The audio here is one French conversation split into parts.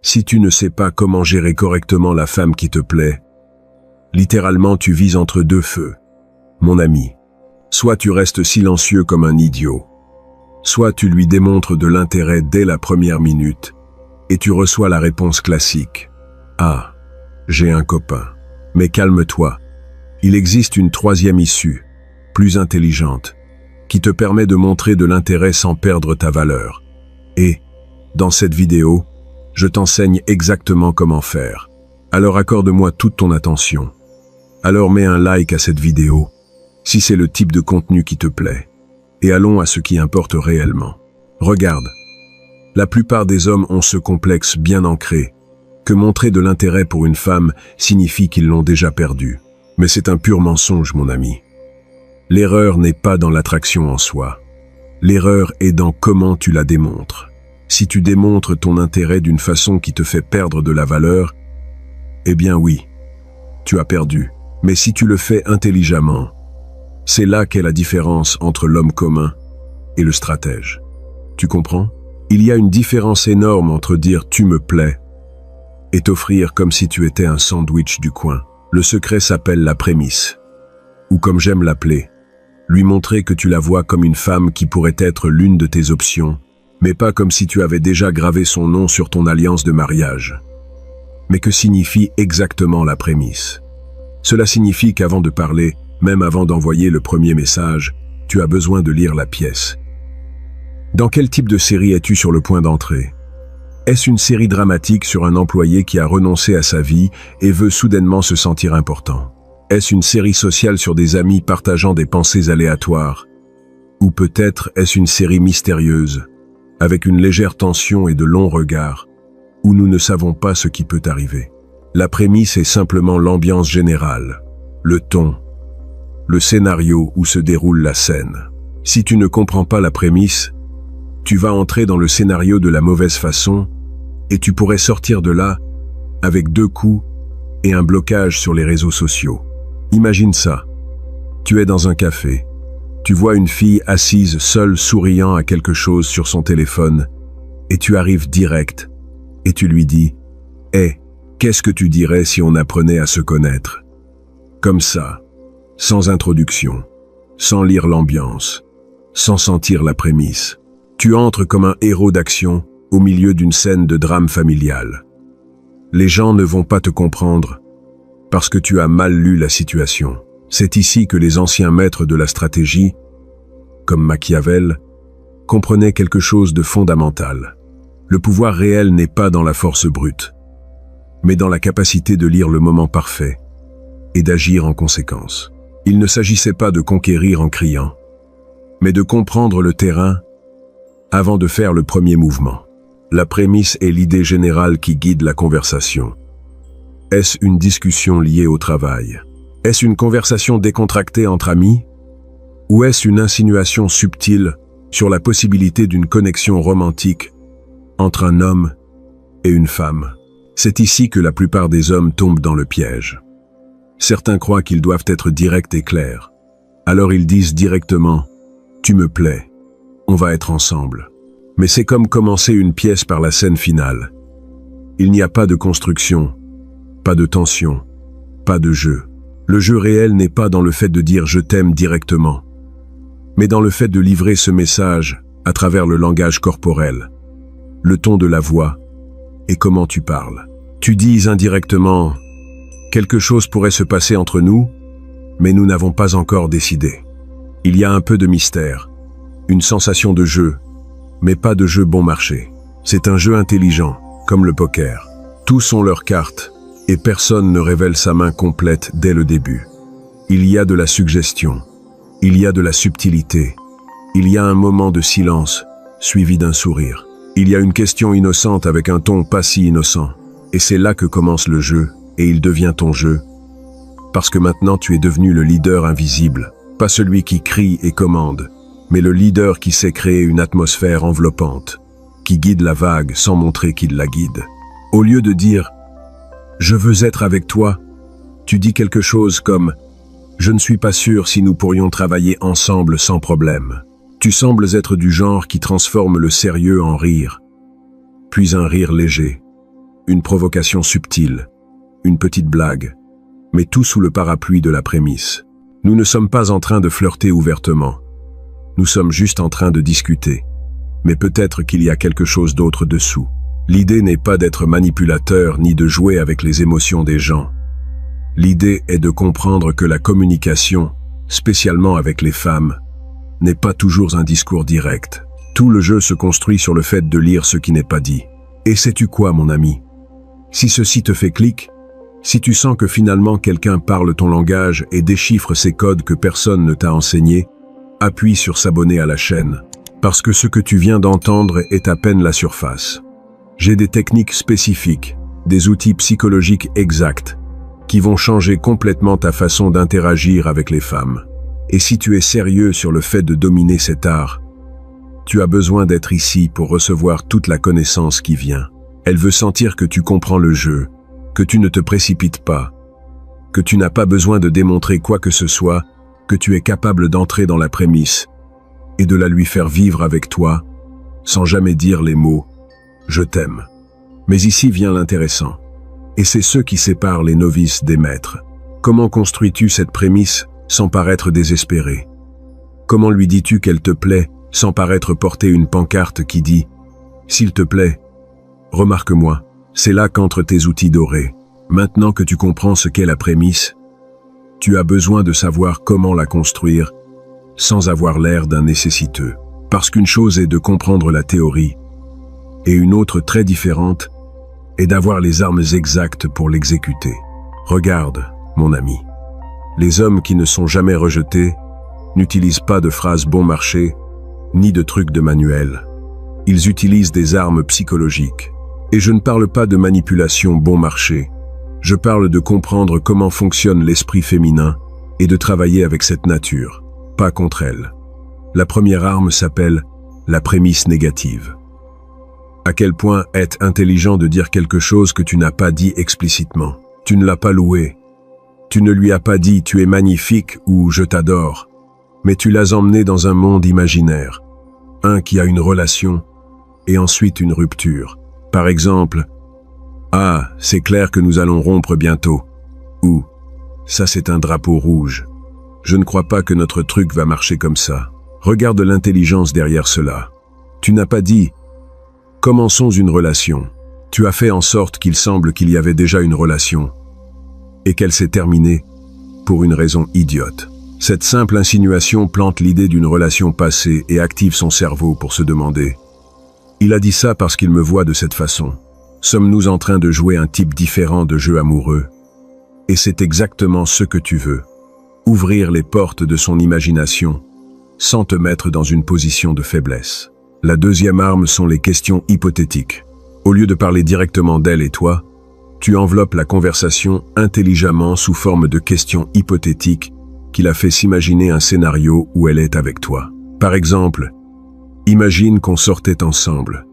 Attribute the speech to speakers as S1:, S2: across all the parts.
S1: Si tu ne sais pas comment gérer correctement la femme qui te plaît, littéralement tu vises entre deux feux. Mon ami, soit tu restes silencieux comme un idiot, soit tu lui démontres de l'intérêt dès la première minute et tu reçois la réponse classique. Ah, j'ai un copain. Mais calme-toi. Il existe une troisième issue, plus intelligente, qui te permet de montrer de l'intérêt sans perdre ta valeur. Et, dans cette vidéo, je t'enseigne exactement comment faire. Alors accorde-moi toute ton attention. Alors mets un like à cette vidéo, si c'est le type de contenu qui te plaît. Et allons à ce qui importe réellement. Regarde. La plupart des hommes ont ce complexe bien ancré, que montrer de l'intérêt pour une femme signifie qu'ils l'ont déjà perdue. Mais c'est un pur mensonge, mon ami. L'erreur n'est pas dans l'attraction en soi. L'erreur est dans comment tu la démontres. Si tu démontres ton intérêt d'une façon qui te fait perdre de la valeur, eh bien oui, tu as perdu. Mais si tu le fais intelligemment, c'est là qu'est la différence entre l'homme commun et le stratège. Tu comprends? Il y a une différence énorme entre dire « tu me plais » et t'offrir comme si tu étais un sandwich du coin. Le secret s'appelle la prémisse. Ou comme j'aime l'appeler, lui montrer que tu la vois comme une femme qui pourrait être l'une de tes options, mais pas comme si tu avais déjà gravé son nom sur ton alliance de mariage. Mais que signifie exactement la prémisse? Cela signifie qu'avant de parler, même avant d'envoyer le premier message, tu as besoin de lire la pièce. Dans quel type de série es-tu sur le point d'entrer? Est-ce une série dramatique sur un employé qui a renoncé à sa vie et veut soudainement se sentir important? Est-ce une série sociale sur des amis partageant des pensées aléatoires? Ou peut-être est-ce une série mystérieuse, avec une légère tension et de longs regards, où nous ne savons pas ce qui peut arriver? La prémisse est simplement l'ambiance générale, le ton, le scénario où se déroule la scène. Si tu ne comprends pas la prémisse, tu vas entrer dans le scénario de la mauvaise façon et tu pourrais sortir de là avec 2 coups et un blocage sur les réseaux sociaux. Imagine ça. Tu es dans un café. Tu vois une fille assise seule souriant à quelque chose sur son téléphone et tu arrives direct et tu lui dis « Hey, qu'est-ce que tu dirais si on apprenait à se connaître ?» Comme ça, sans introduction, sans lire l'ambiance, sans sentir la prémisse. Tu entres comme un héros d'action au milieu d'une scène de drame familial. Les gens ne vont pas te comprendre parce que tu as mal lu la situation. C'est ici que les anciens maîtres de la stratégie, comme Machiavel, comprenaient quelque chose de fondamental. Le pouvoir réel n'est pas dans la force brute, mais dans la capacité de lire le moment parfait et d'agir en conséquence. Il ne s'agissait pas de conquérir en criant, mais de comprendre le terrain avant de faire le premier mouvement. La prémisse est l'idée générale qui guide la conversation. Est-ce une discussion liée au travail? Est-ce une conversation décontractée entre amis? Ou est-ce une insinuation subtile sur la possibilité d'une connexion romantique entre un homme et une femme? C'est ici que la plupart des hommes tombent dans le piège. Certains croient qu'ils doivent être directs et clairs. Alors ils disent directement « Tu me plais, on va être ensemble ». Mais c'est comme commencer une pièce par la scène finale. Il n'y a pas de construction, pas de tension, pas de jeu. Le jeu réel n'est pas dans le fait de dire « je t'aime » directement, mais dans le fait de livrer ce message à travers le langage corporel, le ton de la voix et comment tu parles. Tu dis indirectement « quelque chose pourrait se passer entre nous, mais nous n'avons pas encore décidé ». Il y a un peu de mystère, une sensation de jeu, mais pas de jeu bon marché. C'est un jeu intelligent, comme le poker. Tous ont leurs cartes, et personne ne révèle sa main complète dès le début. Il y a de la suggestion, il y a de la subtilité, il y a un moment de silence, suivi d'un sourire. Il y a une question innocente avec un ton pas si innocent. Et c'est là que commence le jeu, et il devient ton jeu. Parce que maintenant tu es devenu le leader invisible, pas celui qui crie et commande, mais le leader qui sait créer une atmosphère enveloppante, qui guide la vague sans montrer qu'il la guide. Au lieu de dire « Je veux être avec toi », tu dis quelque chose comme « Je ne suis pas sûr si nous pourrions travailler ensemble sans problème ». Tu sembles être du genre qui transforme le sérieux en rire, puis un rire léger, une provocation subtile, une petite blague, mais tout sous le parapluie de la prémisse. Nous ne sommes pas en train de flirter ouvertement. Nous sommes juste en train de discuter. Mais peut-être qu'il y a quelque chose d'autre dessous. L'idée n'est pas d'être manipulateur ni de jouer avec les émotions des gens. L'idée est de comprendre que la communication, spécialement avec les femmes, n'est pas toujours un discours direct. Tout le jeu se construit sur le fait de lire ce qui n'est pas dit. Et sais-tu quoi, mon ami? Si ceci te fait clic, si tu sens que finalement quelqu'un parle ton langage et déchiffre ces codes que personne ne t'a enseignés, appuie sur s'abonner à la chaîne, parce que ce que tu viens d'entendre est à peine la surface. J'ai des techniques spécifiques, des outils psychologiques exacts, qui vont changer complètement ta façon d'interagir avec les femmes. Et si tu es sérieux sur le fait de dominer cet art, tu as besoin d'être ici pour recevoir toute la connaissance qui vient. Elle veut sentir que tu comprends le jeu, que tu ne te précipites pas, que tu n'as pas besoin de démontrer quoi que ce soit, que tu es capable d'entrer dans la prémisse et de la lui faire vivre avec toi, sans jamais dire les mots « je t'aime ». Mais ici vient l'intéressant. Et c'est ce qui sépare les novices des maîtres. Comment construis-tu cette prémisse sans paraître désespéré? Comment lui dis-tu qu'elle te plaît sans paraître porter une pancarte qui dit « s'il te plaît, remarque-moi ». C'est là qu'entrent tes outils dorés. Maintenant que tu comprends ce qu'est la prémisse, tu as besoin de savoir comment la construire sans avoir l'air d'un nécessiteux. Parce qu'une chose est de comprendre la théorie, et une autre très différente est d'avoir les armes exactes pour l'exécuter. Regarde, mon ami, les hommes qui ne sont jamais rejetés n'utilisent pas de phrases bon marché, ni de trucs de manuel. Ils utilisent des armes psychologiques. Et je ne parle pas de manipulation bon marché. Je parle de comprendre comment fonctionne l'esprit féminin et de travailler avec cette nature, pas contre elle. La première arme s'appelle la prémisse négative. À quel point est intelligent de dire quelque chose que tu n'as pas dit explicitement. Tu ne l'as pas loué. Tu ne lui as pas dit « tu es magnifique » ou « je t'adore », mais tu l'as emmené dans un monde imaginaire, un qui a une relation et ensuite une rupture. Par exemple, « Ah, c'est clair que nous allons rompre bientôt » ou « Ça c'est un drapeau rouge. Je ne crois pas que notre truc va marcher comme ça. » Regarde l'intelligence derrière cela. Tu n'as pas dit « Commençons une relation ». Tu as fait en sorte qu'il semble qu'il y avait déjà une relation et qu'elle s'est terminée pour une raison idiote. Cette simple insinuation plante l'idée d'une relation passée et active son cerveau pour se demander « Il a dit ça parce qu'il me voit de cette façon. Sommes-nous en train de jouer un type différent de jeu amoureux ?» Et c'est exactement ce que tu veux. Ouvrir les portes de son imagination sans te mettre dans une position de faiblesse. La deuxième arme sont les questions hypothétiques. Au lieu de parler directement d'elle et toi, tu enveloppes la conversation intelligemment sous forme de questions hypothétiques qui la fait s'imaginer un scénario où elle est avec toi. Par exemple, imagine qu'on sortait ensemble.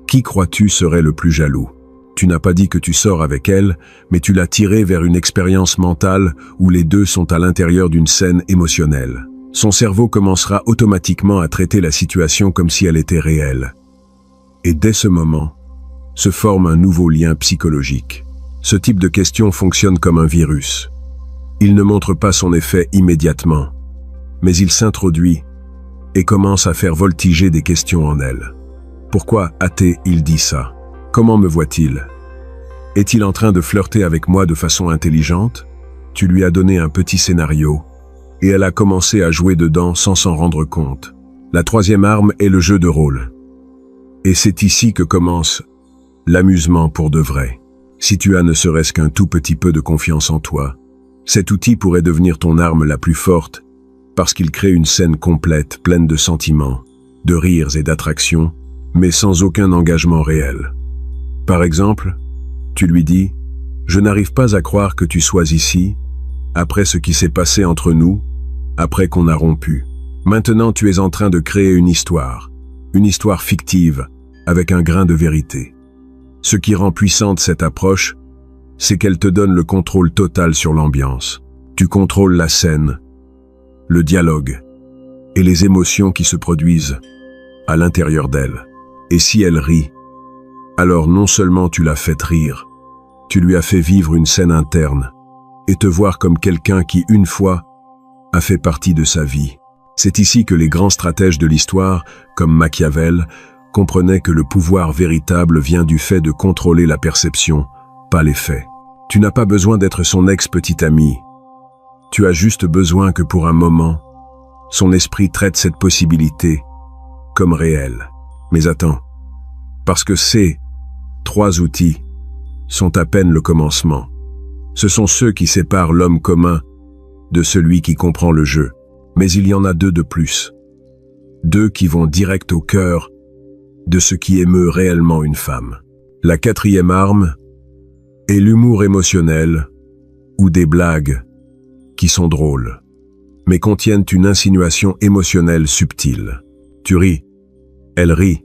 S1: Qui crois-tu serait le plus jaloux? Tu n'as pas dit que tu sors avec elle, mais tu l'as tiré vers une expérience mentale où les deux sont à l'intérieur d'une scène émotionnelle. Son cerveau commencera automatiquement à traiter la situation comme si elle était réelle. Et dès ce moment, se forme un nouveau lien psychologique. Ce type de question fonctionne comme un virus. Il ne montre pas son effet immédiatement, mais il s'introduit et commence à faire voltiger des questions en elle. Pourquoi a-t-il dit ça? Comment me voit-il? Est-il en train de flirter avec moi de façon intelligente? Tu lui as donné un petit scénario, et elle a commencé à jouer dedans sans s'en rendre compte. La troisième arme est le jeu de rôle. Et c'est ici que commence l'amusement pour de vrai. Si tu as ne serait-ce qu'un tout petit peu de confiance en toi, cet outil pourrait devenir ton arme la plus forte parce qu'il crée une scène complète, pleine de sentiments, de rires et d'attractions, mais sans aucun engagement réel. Par exemple, tu lui dis « Je n'arrive pas à croire que tu sois ici, après ce qui s'est passé entre nous, après qu'on a rompu. Maintenant tu es en train de créer une histoire fictive, avec un grain de vérité. Ce qui rend puissante cette approche, c'est qu'elle te donne le contrôle total sur l'ambiance. Tu contrôles la scène, le dialogue et les émotions qui se produisent à l'intérieur d'elle. Et si elle rit, alors non seulement tu l'as fait rire, tu lui as fait vivre une scène interne et te voir comme quelqu'un qui, une fois, a fait partie de sa vie. C'est ici que les grands stratèges de l'histoire, comme Machiavel, comprenaient que le pouvoir véritable vient du fait de contrôler la perception, pas les faits. Tu n'as pas besoin d'être son ex-petit ami. Tu as juste besoin que pour un moment, son esprit traite cette possibilité comme réelle. Mais attends, parce que ces 3 outils sont à peine le commencement. Ce sont ceux qui séparent l'homme commun de celui qui comprend le jeu. Mais il y en a 2 de plus. 2 qui vont direct au cœur de ce qui émeut réellement une femme. La 4e arme est l'humour émotionnel ou des blagues qui sont drôles, mais contiennent une insinuation émotionnelle subtile. Tu ris, elle rit,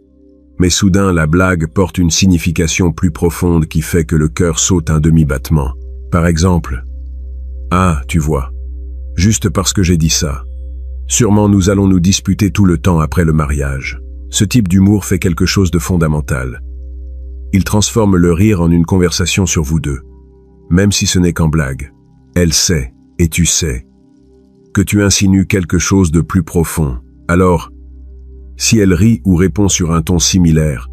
S1: mais soudain la blague porte une signification plus profonde qui fait que le cœur saute un demi-battement. Par exemple, « Ah, tu vois, juste parce que j'ai dit ça. Sûrement nous allons nous disputer tout le temps après le mariage. » Ce type d'humour fait quelque chose de fondamental. Il transforme le rire en une conversation sur vous deux, même si ce n'est qu'en blague. Elle sait, et tu sais, que tu insinues quelque chose de plus profond. Alors, si elle rit ou répond sur un ton similaire,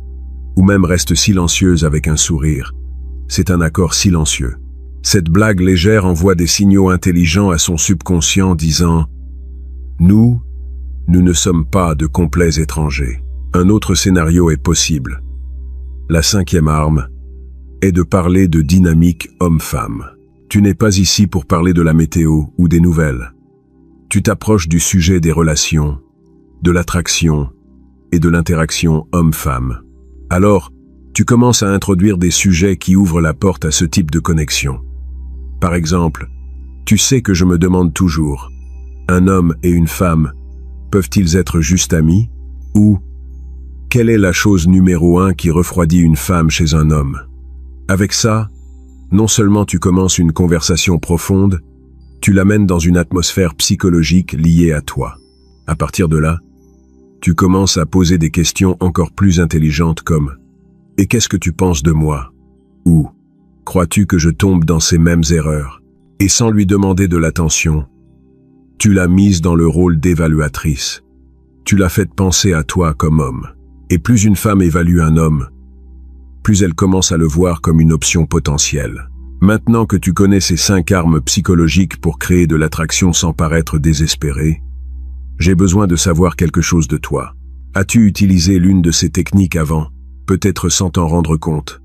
S1: ou même reste silencieuse avec un sourire, c'est un accord silencieux. Cette blague légère envoie des signaux intelligents à son subconscient disant « Nous ne sommes pas de complets étrangers. » Un autre scénario est possible. La 5e arme est de parler de dynamique homme-femme. Tu n'es pas ici pour parler de la météo ou des nouvelles. Tu t'approches du sujet des relations, de l'attraction et de l'interaction homme-femme. Alors, tu commences à introduire des sujets qui ouvrent la porte à ce type de connexion. Par exemple, tu sais que je me demande toujours, un homme et une femme, peuvent-ils être juste amis? Ou, quelle est la chose numéro 1 qui refroidit une femme chez un homme? Avec ça, non seulement tu commences une conversation profonde, tu l'amènes dans une atmosphère psychologique liée à toi. À partir de là, tu commences à poser des questions encore plus intelligentes comme « Et qu'est-ce que tu penses de moi ?» ou « Crois-tu que je tombe dans ces mêmes erreurs ?» Et sans lui demander de l'attention, tu l'as mise dans le rôle d'évaluatrice. Tu l'as fait penser à toi comme homme. Et plus une femme évalue un homme, plus elle commence à le voir comme une option potentielle. Maintenant que tu connais ces 5 armes psychologiques pour créer de l'attraction sans paraître désespéré, j'ai besoin de savoir quelque chose de toi. As-tu utilisé l'une de ces techniques avant, peut-être sans t'en rendre compte?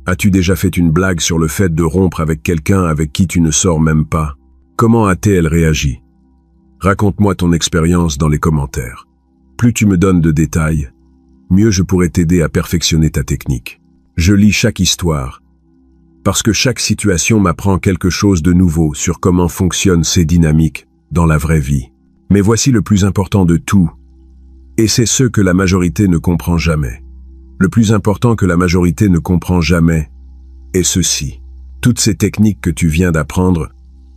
S1: As-tu déjà fait une blague sur le fait de rompre avec quelqu'un avec qui tu ne sors même pas? Comment a-t-elle réagi? Raconte-moi ton expérience dans les commentaires. Plus tu me donnes de détails, mieux je pourrai t'aider à perfectionner ta technique. Je lis chaque histoire, parce que chaque situation m'apprend quelque chose de nouveau sur comment fonctionnent ces dynamiques dans la vraie vie. Mais voici le plus important de tout, et c'est ce que la majorité ne comprend jamais. Le plus important que la majorité ne comprend jamais est ceci. Toutes ces techniques que tu viens d'apprendre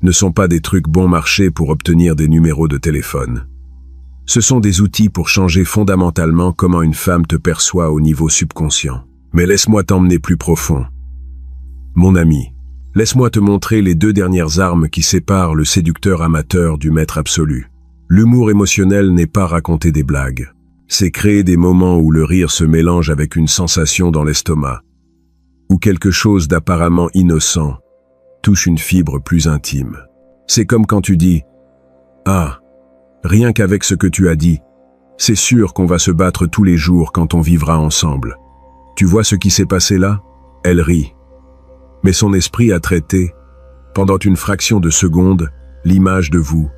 S1: ne sont pas des trucs bon marché pour obtenir des numéros de téléphone. Ce sont des outils pour changer fondamentalement comment une femme te perçoit au niveau subconscient. Mais laisse-moi t'emmener plus profond. Mon ami, laisse-moi te montrer les 2 dernières armes qui séparent le séducteur amateur du maître absolu. L'humour émotionnel n'est pas raconter des blagues. C'est créer des moments où le rire se mélange avec une sensation dans l'estomac, où quelque chose d'apparemment innocent touche une fibre plus intime. C'est comme quand tu dis « Ah, rien qu'avec ce que tu as dit, c'est sûr qu'on va se battre tous les jours quand on vivra ensemble. Tu vois ce qui s'est passé là ?» Elle rit. Mais son esprit a traité, pendant une fraction de seconde, l'image de vous,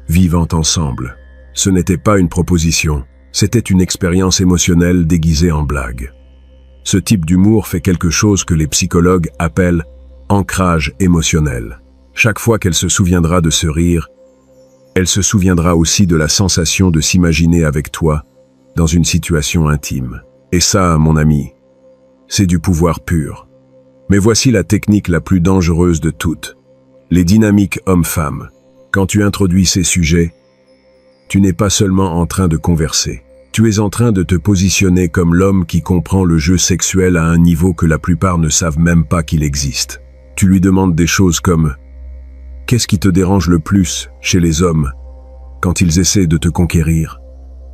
S1: vivant ensemble. Ce n'était pas une proposition, c'était une expérience émotionnelle déguisée en blague. Ce type d'humour fait quelque chose que les psychologues appellent ancrage émotionnel. Chaque fois qu'elle se souviendra de ce rire, elle se souviendra aussi de la sensation de s'imaginer avec toi dans une situation intime. Et ça, mon ami, c'est du pouvoir pur. Mais voici la technique la plus dangereuse de toutes. Les dynamiques homme-femme. Quand tu introduis ces sujets, tu n'es pas seulement en train de converser. Tu es en train de te positionner comme l'homme qui comprend le jeu sexuel à un niveau que la plupart ne savent même pas qu'il existe. Tu lui demandes des choses comme « Qu'est-ce qui te dérange le plus chez les hommes quand ils essaient de te conquérir ?»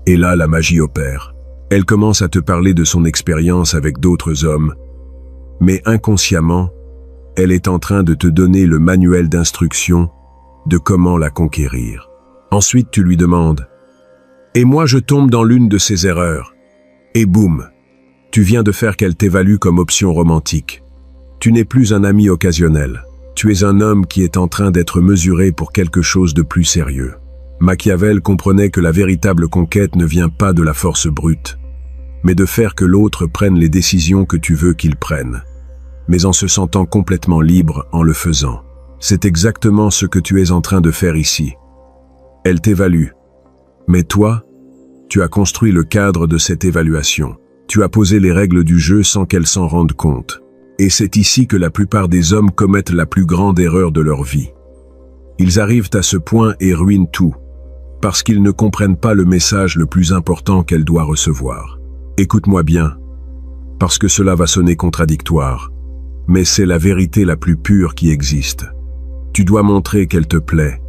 S1: Et là, la magie opère. Elle commence à te parler de son expérience avec d'autres hommes, mais inconsciemment, elle est en train de te donner le manuel d'instruction de comment la conquérir. Ensuite, tu lui demandes « Et moi, je tombe dans l'une de ces erreurs. » Et boum, tu viens de faire qu'elle t'évalue comme option romantique. Tu n'es plus un ami occasionnel. Tu es un homme qui est en train d'être mesuré pour quelque chose de plus sérieux. Machiavel comprenait que la véritable conquête ne vient pas de la force brute, mais de faire que l'autre prenne les décisions que tu veux qu'il prenne, mais en se sentant complètement libre en le faisant. C'est exactement ce que tu es en train de faire ici. Elle t'évalue. Mais toi, tu as construit le cadre de cette évaluation. Tu as posé les règles du jeu sans qu'elle s'en rende compte. Et c'est ici que la plupart des hommes commettent la plus grande erreur de leur vie. Ils arrivent à ce point et ruinent tout, parce qu'ils ne comprennent pas le message le plus important qu'elle doit recevoir. Écoute-moi bien, parce que cela va sonner contradictoire, mais c'est la vérité la plus pure qui existe. Tu dois montrer qu'elle te plaît,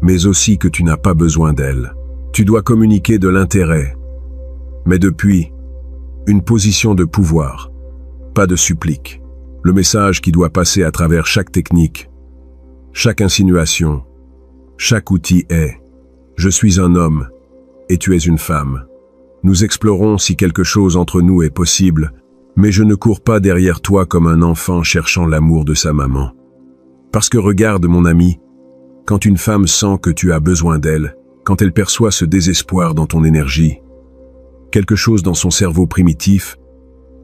S1: mais aussi que tu n'as pas besoin d'elle. Tu dois communiquer de l'intérêt, mais depuis une position de pouvoir, pas de supplique. Le message qui doit passer à travers chaque technique, chaque insinuation, chaque outil est « Je suis un homme et tu es une femme. Nous explorons si quelque chose entre nous est possible, mais je ne cours pas derrière toi comme un enfant cherchant l'amour de sa maman. Parce que regarde mon ami, quand une femme sent que tu as besoin d'elle, quand elle perçoit ce désespoir dans ton énergie, quelque chose dans son cerveau primitif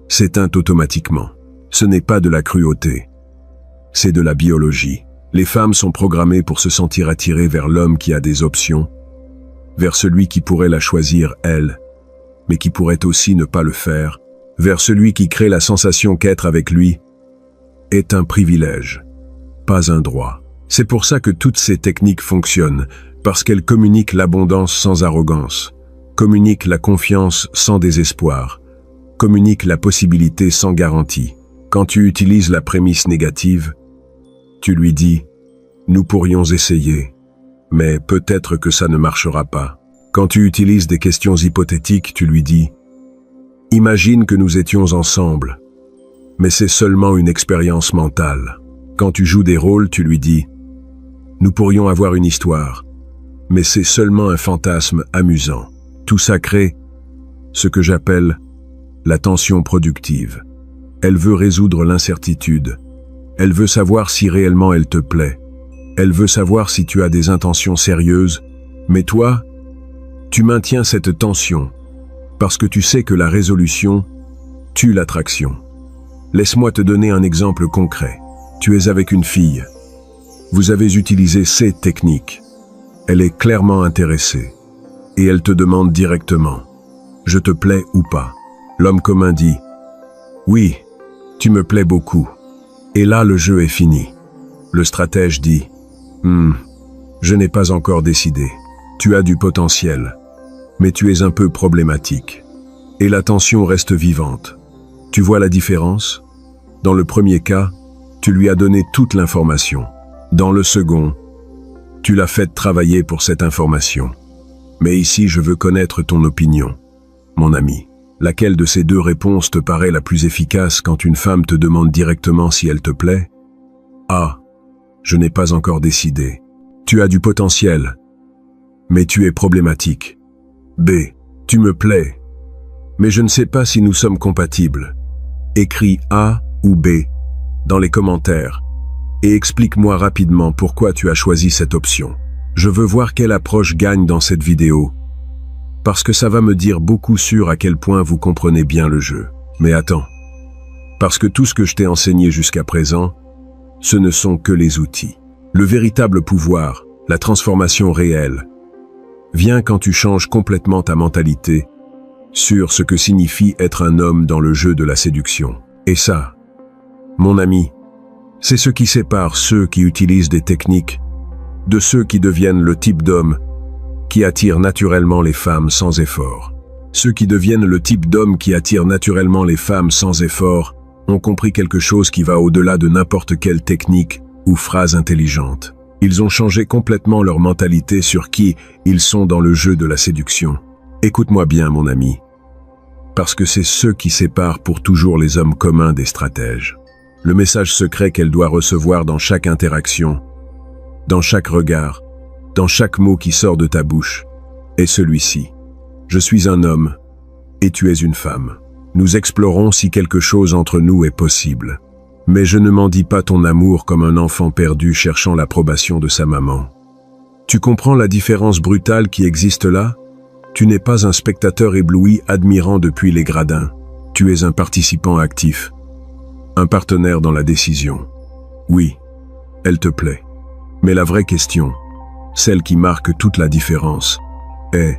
S1: s'éteint automatiquement. Ce n'est pas de la cruauté, c'est de la biologie. Les femmes sont programmées pour se sentir attirées vers l'homme qui a des options, vers celui qui pourrait la choisir elle, mais qui pourrait aussi ne pas le faire, vers celui qui crée la sensation qu'être avec lui est un privilège, pas un droit. C'est pour ça que toutes ces techniques fonctionnent, parce qu'elles communiquent l'abondance sans arrogance, communiquent la confiance sans désespoir, communiquent la possibilité sans garantie. Quand tu utilises la prémisse négative, tu lui dis « Nous pourrions essayer, mais peut-être que ça ne marchera pas. » Quand tu utilises des questions hypothétiques, tu lui dis « Imagine que nous étions ensemble, mais c'est seulement une expérience mentale. » Quand tu joues des rôles, tu lui dis « Nous pourrions avoir une histoire, mais c'est seulement un fantasme amusant. » Tout ça crée ce que j'appelle la tension productive. Elle veut résoudre l'incertitude. Elle veut savoir si réellement elle te plaît. Elle veut savoir si tu as des intentions sérieuses. Mais toi, tu maintiens cette tension parce que tu sais que la résolution tue l'attraction. Laisse-moi te donner un exemple concret. Tu es avec une fille. Vous avez utilisé ces techniques. Elle est clairement intéressée. Et elle te demande directement « Je te plais ou pas ?» L'homme commun dit « Oui, tu me plais beaucoup. » Et là, le jeu est fini. Le stratège dit « Je n'ai pas encore décidé. Tu as du potentiel, mais tu es un peu problématique. » Et la tension reste vivante. Tu vois la différence? Dans le premier cas, tu lui as donné toute l'information. Dans le second, tu l'as fait travailler pour cette information. Mais ici, je veux connaître ton opinion, mon ami. Laquelle de ces deux réponses te paraît la plus efficace quand une femme te demande directement si elle te plaît? A. Je n'ai pas encore décidé. Tu as du potentiel, mais tu es problématique. B. Tu me plais, mais je ne sais pas si nous sommes compatibles. Écris A ou B dans les commentaires et explique-moi rapidement pourquoi tu as choisi cette option. Je veux voir quelle approche gagne dans cette vidéo, parce que ça va me dire beaucoup sur à quel point vous comprenez bien le jeu. Mais attends, parce que tout ce que je t'ai enseigné jusqu'à présent, ce ne sont que les outils. Le véritable pouvoir, la transformation réelle, vient quand tu changes complètement ta mentalité sur ce que signifie être un homme dans le jeu de la séduction. Et ça, mon ami, c'est ce qui sépare ceux qui utilisent des techniques de ceux qui deviennent le type d'homme qui attire naturellement les femmes sans effort. Ceux qui deviennent le type d'homme qui attire naturellement les femmes sans effort ont compris quelque chose qui va au-delà de n'importe quelle technique ou phrase intelligente. Ils ont changé complètement leur mentalité sur qui ils sont dans le jeu de la séduction. Écoute-moi bien, mon ami. Parce que c'est ce qui sépare pour toujours les hommes communs des stratèges. Le message secret qu'elle doit recevoir dans chaque interaction, dans chaque regard, dans chaque mot qui sort de ta bouche, est celui-ci. Je suis un homme, et tu es une femme. Nous explorons si quelque chose entre nous est possible. Mais je ne m'en dis pas ton amour comme un enfant perdu cherchant l'approbation de sa maman. Tu comprends la différence brutale qui existe là? Tu n'es pas un spectateur ébloui admirant depuis les gradins. Tu es un participant actif. Un partenaire dans la décision. Oui, elle te plaît. Mais la vraie question, celle qui marque toute la différence, est: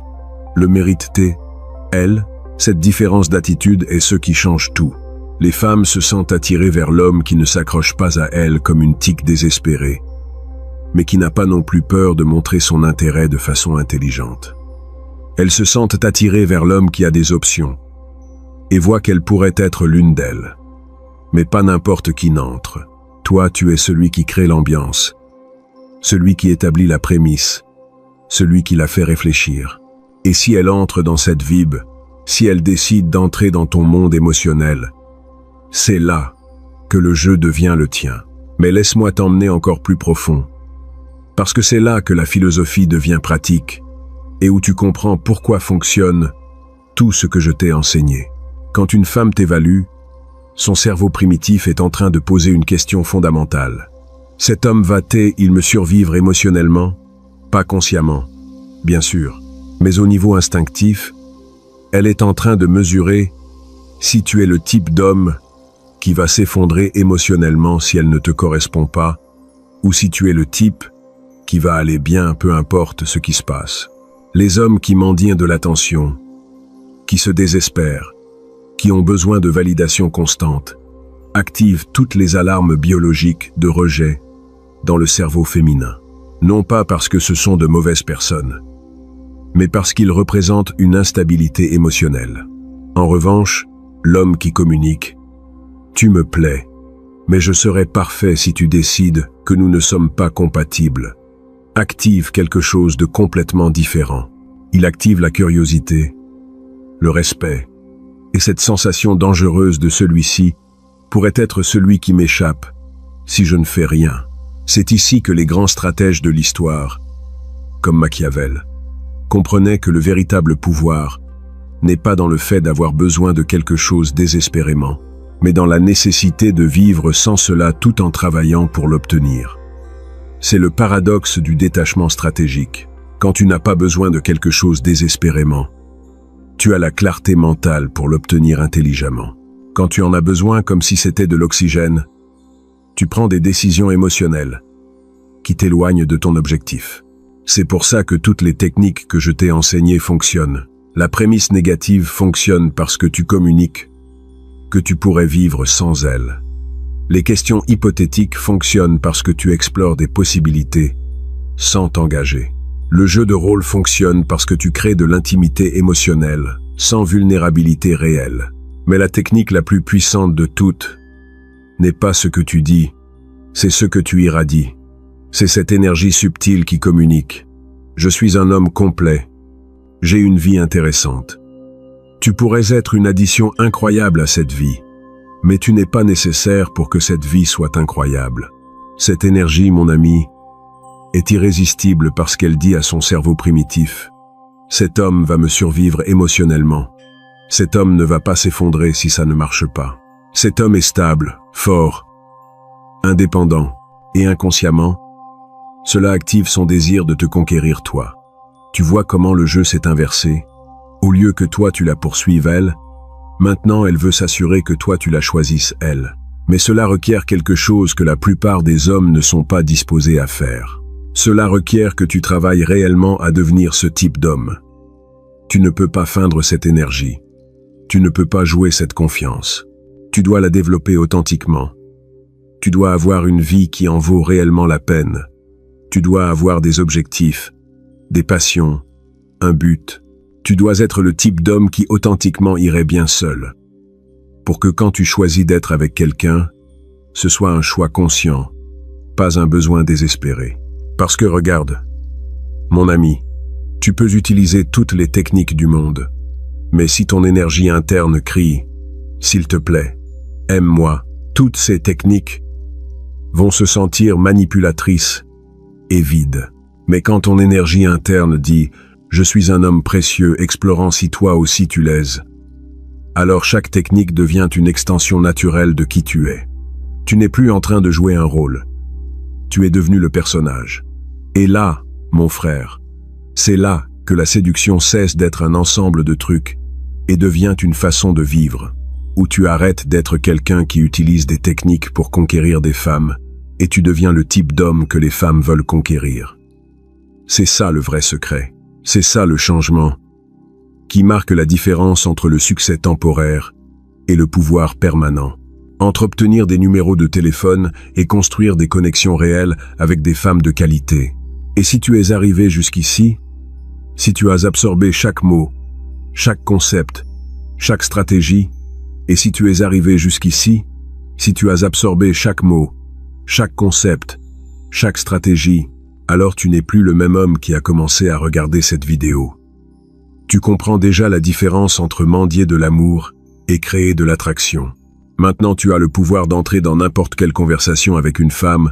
S1: le mérite-t-elle? Cette différence d'attitude est ce qui change tout. Les femmes se sentent attirées vers l'homme qui ne s'accroche pas à elles comme une tique désespérée, mais qui n'a pas non plus peur de montrer son intérêt de façon intelligente. Elles se sentent attirées vers l'homme qui a des options, et voient qu'elle pourrait être l'une d'elles. Mais pas n'importe qui n'entre. Toi, tu es celui qui crée l'ambiance, celui qui établit la prémisse, celui qui la fait réfléchir. Et si elle entre dans cette vibe, si elle décide d'entrer dans ton monde émotionnel, c'est là que le jeu devient le tien. Mais laisse-moi t'emmener encore plus profond, parce que c'est là que la philosophie devient pratique, et où tu comprends pourquoi fonctionne tout ce que je t'ai enseigné. Quand une femme t'évalue, son cerveau primitif est en train de poser une question fondamentale. Cet homme va-t-il me survivre émotionnellement? Pas consciemment, bien sûr, mais au niveau instinctif, elle est en train de mesurer si tu es le type d'homme qui va s'effondrer émotionnellement si elle ne te correspond pas, ou si tu es le type qui va aller bien peu importe ce qui se passe. Les hommes qui mendient de l'attention, qui se désespèrent, qui ont besoin de validation constante, activent toutes les alarmes biologiques de rejet dans le cerveau féminin. Non pas parce que ce sont de mauvaises personnes, mais parce qu'ils représentent une instabilité émotionnelle. En revanche, l'homme qui communique: tu me plais, mais je serai parfait si tu décides que nous ne sommes pas compatibles, active quelque chose de complètement différent. Il active la curiosité, le respect, et cette sensation dangereuse de celui-ci pourrait être celui qui m'échappe si je ne fais rien. C'est ici que les grands stratèges de l'histoire, comme Machiavel, comprenaient que le véritable pouvoir n'est pas dans le fait d'avoir besoin de quelque chose désespérément, mais dans la nécessité de vivre sans cela tout en travaillant pour l'obtenir. C'est le paradoxe du détachement stratégique. Quand tu n'as pas besoin de quelque chose désespérément, tu as la clarté mentale pour l'obtenir intelligemment. Quand tu en as besoin comme si c'était de l'oxygène, tu prends des décisions émotionnelles qui t'éloignent de ton objectif. C'est pour ça que toutes les techniques que je t'ai enseignées fonctionnent. La prémisse négative fonctionne parce que tu communiques que tu pourrais vivre sans elle. Les questions hypothétiques fonctionnent parce que tu explores des possibilités sans t'engager. Le jeu de rôle fonctionne parce que tu crées de l'intimité émotionnelle sans vulnérabilité réelle. Mais la technique la plus puissante de toutes n'est pas ce que tu dis, c'est ce que tu irradies. C'est cette énergie subtile qui communique. Je suis un homme complet. J'ai une vie intéressante. Tu pourrais être une addition incroyable à cette vie, mais tu n'es pas nécessaire pour que cette vie soit incroyable. Cette énergie, mon ami, est irrésistible parce qu'elle dit à son cerveau primitif: cet homme va me survivre émotionnellement. Cet homme ne va pas s'effondrer si ça ne marche pas. Cet homme est stable, fort, indépendant, et inconsciemment, cela active son désir de te conquérir toi. Tu vois comment le jeu s'est inversé? Au lieu que toi tu la poursuives elle, maintenant elle veut s'assurer que toi tu la choisisses elle. Mais cela requiert quelque chose que la plupart des hommes ne sont pas disposés à faire. Cela requiert que tu travailles réellement à devenir ce type d'homme. Tu ne peux pas feindre cette énergie. Tu ne peux pas jouer cette confiance. Tu dois la développer authentiquement. Tu dois avoir une vie qui en vaut réellement la peine. Tu dois avoir des objectifs, des passions, un but, Tu dois être le type d'homme qui authentiquement irait bien seul. Pour que quand tu choisis d'être avec quelqu'un, ce soit un choix conscient, pas un besoin désespéré. Parce que regarde, mon ami, tu peux utiliser toutes les techniques du monde, mais si ton énergie interne crie « S'il te plaît, aime-moi », toutes ces techniques vont se sentir manipulatrices et vides. Mais quand ton énergie interne dit « Je suis un homme précieux, explorant si toi aussi tu l'es », alors chaque technique devient une extension naturelle de qui tu es. Tu n'es plus en train de jouer un rôle. Tu es devenu le personnage. Et là, mon frère, c'est là que la séduction cesse d'être un ensemble de trucs et devient une façon de vivre, où tu arrêtes d'être quelqu'un qui utilise des techniques pour conquérir des femmes et tu deviens le type d'homme que les femmes veulent conquérir. C'est ça le vrai secret. C'est ça le changement qui marque la différence entre le succès temporaire et le pouvoir permanent. Entre obtenir des numéros de téléphone et construire des connexions réelles avec des femmes de qualité. Et si tu es arrivé jusqu'ici, si tu as absorbé chaque mot, chaque concept, chaque stratégie, et si tu es arrivé jusqu'ici, si tu as absorbé chaque mot, chaque concept, chaque stratégie, alors tu n'es plus le même homme qui a commencé à regarder cette vidéo. Tu comprends déjà la différence entre mendier de l'amour et créer de l'attraction. Maintenant tu as le pouvoir d'entrer dans n'importe quelle conversation avec une femme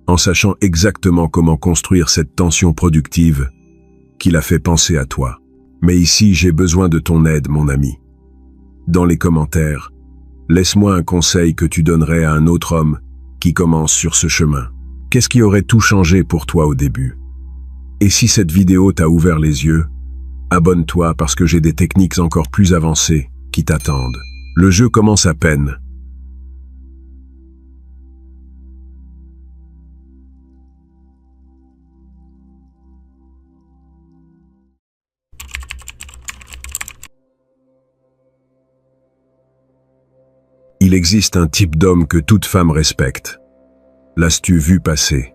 S1: en sachant exactement comment construire cette tension productive qui la fait penser à toi. Mais ici, j'ai besoin de ton aide, mon ami. Dans les commentaires, laisse-moi un conseil que tu donnerais à un autre homme qui commence sur ce chemin. Qu'est-ce qui aurait tout changé pour toi au début? Et si cette vidéo t'a ouvert les yeux, abonne-toi parce que j'ai des techniques encore plus avancées qui t'attendent. Le jeu commence à peine. Il existe un type d'homme que toute femme respecte. L'as-tu vu passer?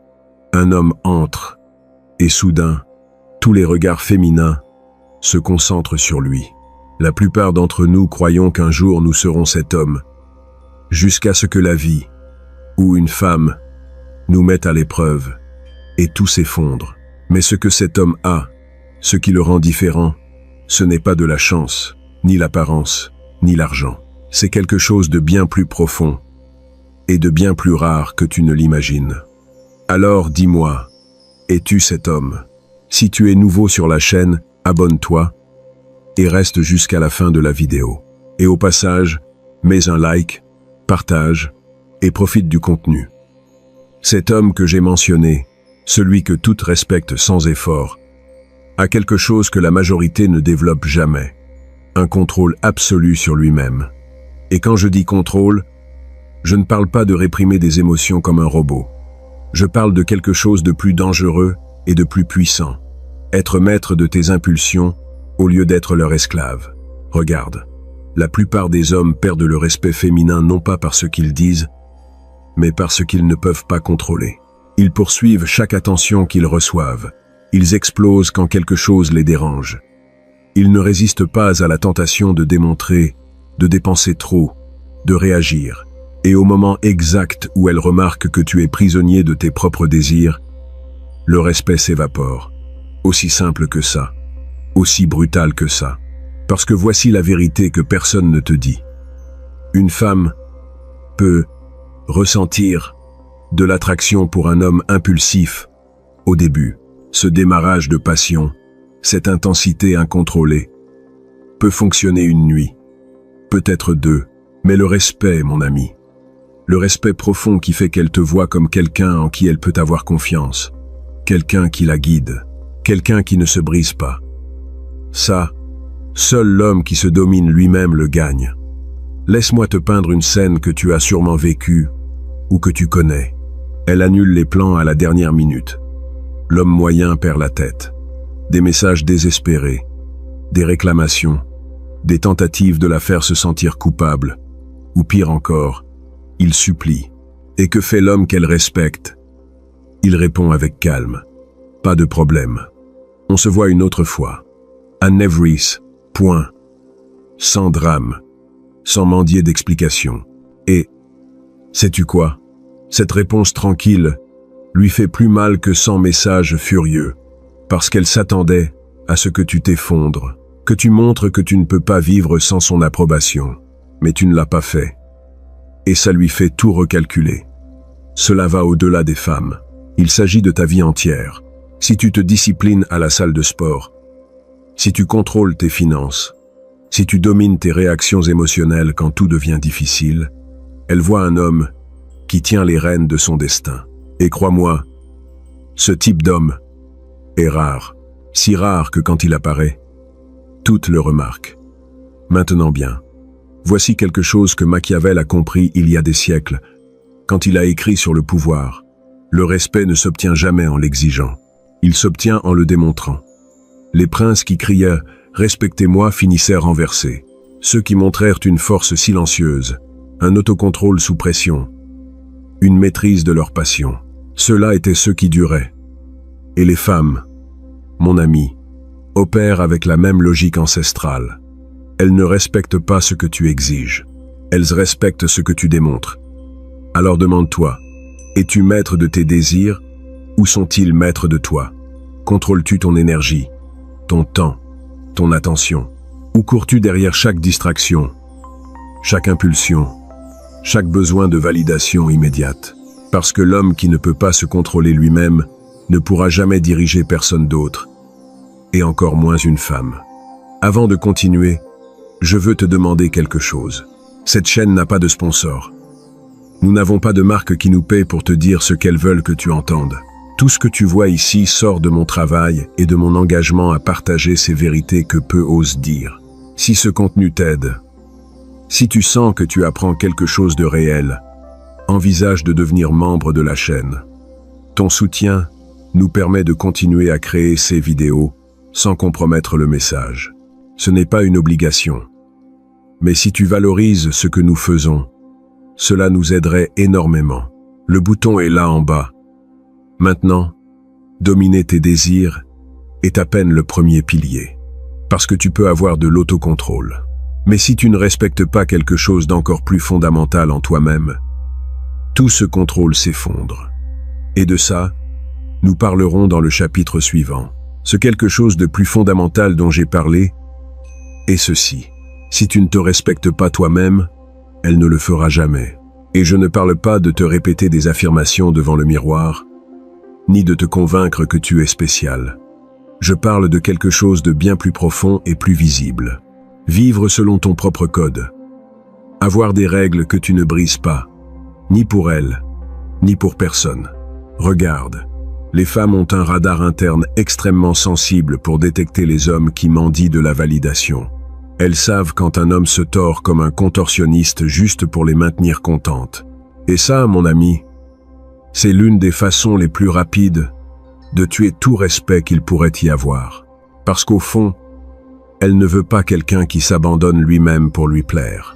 S1: Un homme entre, et soudain, tous les regards féminins se concentrent sur lui. La plupart d'entre nous croyons qu'un jour nous serons cet homme, jusqu'à ce que la vie, ou une femme, nous mette à l'épreuve, et tout s'effondre. Mais ce que cet homme a, ce qui le rend différent, ce n'est pas de la chance, ni l'apparence, ni l'argent. C'est quelque chose de bien plus profond et de bien plus rare que tu ne l'imagines. Alors dis-moi, es-tu cet homme? Si tu es nouveau sur la chaîne, abonne-toi et reste jusqu'à la fin de la vidéo. Et au passage, mets un like, partage et profite du contenu. Cet homme que j'ai mentionné, celui que toutes respectent sans effort, a quelque chose que la majorité ne développe jamais, un contrôle absolu sur lui-même. Et quand je dis contrôle, je ne parle pas de réprimer des émotions comme un robot. Je parle de quelque chose de plus dangereux et de plus puissant. Être maître de tes impulsions au lieu d'être leur esclave. Regarde, la plupart des hommes perdent le respect féminin non pas par ce qu'ils disent, mais par ce qu'ils ne peuvent pas contrôler. Ils poursuivent chaque attention qu'ils reçoivent. Ils explosent quand quelque chose les dérange. Ils ne résistent pas à la tentation de démontrer, de dépenser trop, de réagir. Et au moment exact où elles remarquent que tu es prisonnier de tes propres désirs, le respect s'évapore. Aussi simple que ça, aussi brutal que ça. Parce que voici la vérité que personne ne te dit. Une femme peut ressentir de l'attraction pour un homme impulsif au début. Ce démarrage de passion, cette intensité incontrôlée, peut fonctionner une nuit, peut-être deux, mais le respect, mon ami, le respect profond qui fait qu'elle te voit comme quelqu'un en qui elle peut avoir confiance, quelqu'un qui la guide, quelqu'un qui ne se brise pas. Ça, seul l'homme qui se domine lui-même le gagne. Laisse-moi te peindre une scène que tu as sûrement vécue ou que tu connais. Elle annule les plans à la dernière minute. L'homme moyen perd la tête. Des messages désespérés, des réclamations, des tentatives de la faire se sentir coupable, ou pire encore, il supplie. Et que fait l'homme qu'elle respecte? Il répond avec calme. Pas de problème. On se voit une autre fois. Anne Nevris, point. Sans drame, sans mendier d'explication. Et, sais-tu quoi? Cette réponse tranquille lui fait plus mal que 100 messages furieux, parce qu'elle s'attendait à ce que tu t'effondres, que tu montres que tu ne peux pas vivre sans son approbation. Mais tu ne l'as pas fait. Et ça lui fait tout recalculer. Cela va au-delà des femmes. Il s'agit de ta vie entière. Si tu te disciplines à la salle de sport, si tu contrôles tes finances, si tu domines tes réactions émotionnelles quand tout devient difficile, elle voit un homme qui tient les rênes de son destin. Et crois-moi, ce type d'homme est rare, si rare que quand il apparaît, toutes le remarquent. Maintenant bien, voici quelque chose que Machiavel a compris il y a des siècles, quand il a écrit sur le pouvoir. Le respect ne s'obtient jamais en l'exigeant, il s'obtient en le démontrant. Les princes qui criaient « Respectez-moi » finissaient renversés. Ceux qui montrèrent une force silencieuse, un autocontrôle sous pression, une maîtrise de leur passion, ceux-là étaient ceux qui duraient. Et les femmes, mon ami, opèrent avec la même logique ancestrale. Elles ne respectent pas ce que tu exiges, elles respectent ce que tu démontres. Alors demande-toi, es-tu maître de tes désirs ou sont-ils maîtres de toi? Contrôles-tu ton énergie, ton temps, ton attention? Ou cours-tu derrière chaque distraction, chaque impulsion, chaque besoin de validation immédiate? Parce que l'homme qui ne peut pas se contrôler lui-même ne pourra jamais diriger personne d'autre, et encore moins une femme. Avant de continuer, je veux te demander quelque chose. Cette chaîne n'a pas de sponsor. Nous n'avons pas de marque qui nous paie pour te dire ce qu'elles veulent que tu entendes. Tout ce que tu vois ici sort de mon travail et de mon engagement à partager ces vérités que peu osent dire. Si ce contenu t'aide, si tu sens que tu apprends quelque chose de réel, envisage de devenir membre de la chaîne. Ton soutien nous permet de continuer à créer ces vidéos sans compromettre le message. Ce n'est pas une obligation. Mais si tu valorises ce que nous faisons, cela nous aiderait énormément. Le bouton est là en bas. Maintenant, dominer tes désirs est à peine le premier pilier, parce que tu peux avoir de l'autocontrôle. Mais si tu ne respectes pas quelque chose d'encore plus fondamental en toi-même, tout ce contrôle s'effondre. Et de ça, nous parlerons dans le chapitre suivant. Ce quelque chose de plus fondamental dont j'ai parlé est ceci. Si tu ne te respectes pas toi-même, elle ne le fera jamais. Et je ne parle pas de te répéter des affirmations devant le miroir, ni de te convaincre que tu es spécial. Je parle de quelque chose de bien plus profond et plus visible. Vivre selon ton propre code. Avoir des règles que tu ne brises pas, ni pour elle, ni pour personne. Regarde, les femmes ont un radar interne extrêmement sensible pour détecter les hommes qui mendient de la validation. Elles savent quand un homme se tord comme un contorsionniste juste pour les maintenir contentes. Et ça, mon ami, c'est l'une des façons les plus rapides de tuer tout respect qu'il pourrait y avoir. Parce qu'au fond, elle ne veut pas quelqu'un qui s'abandonne lui-même pour lui plaire.